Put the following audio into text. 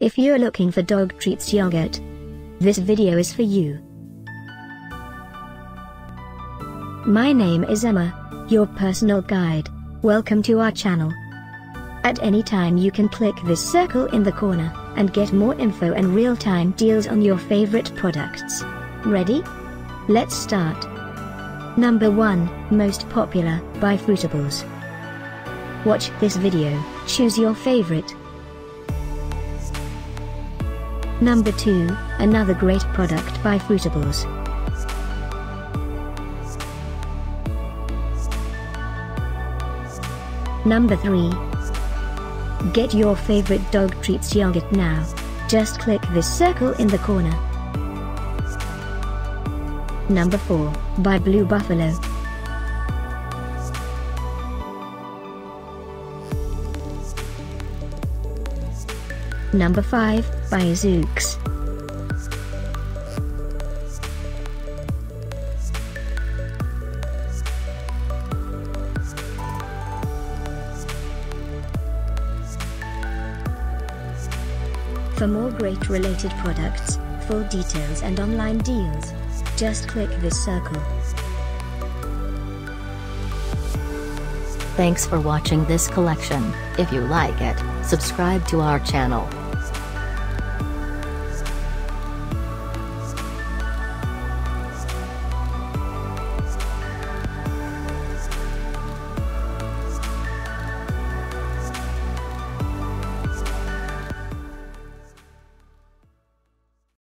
If you're looking for dog treats yogurt, this video is for you. My name is Emma, your personal guide. Welcome to our channel. At any time you can click this circle in the corner, and get more info and real-time deals on your favorite products. Ready? Let's start. Number 1, Most Popular, by Fruitables. Watch this video, choose your favorite. Number 2, another great product by Fruitables. Number 3. Get your favorite dog treats yogurt now. Just click this circle in the corner. Number 4, by Blue Buffalo. Number 5, by Zuke. For more great related products, full details and online deals, just click this circle. Thanks for watching this collection. If you like it, subscribe to our channel.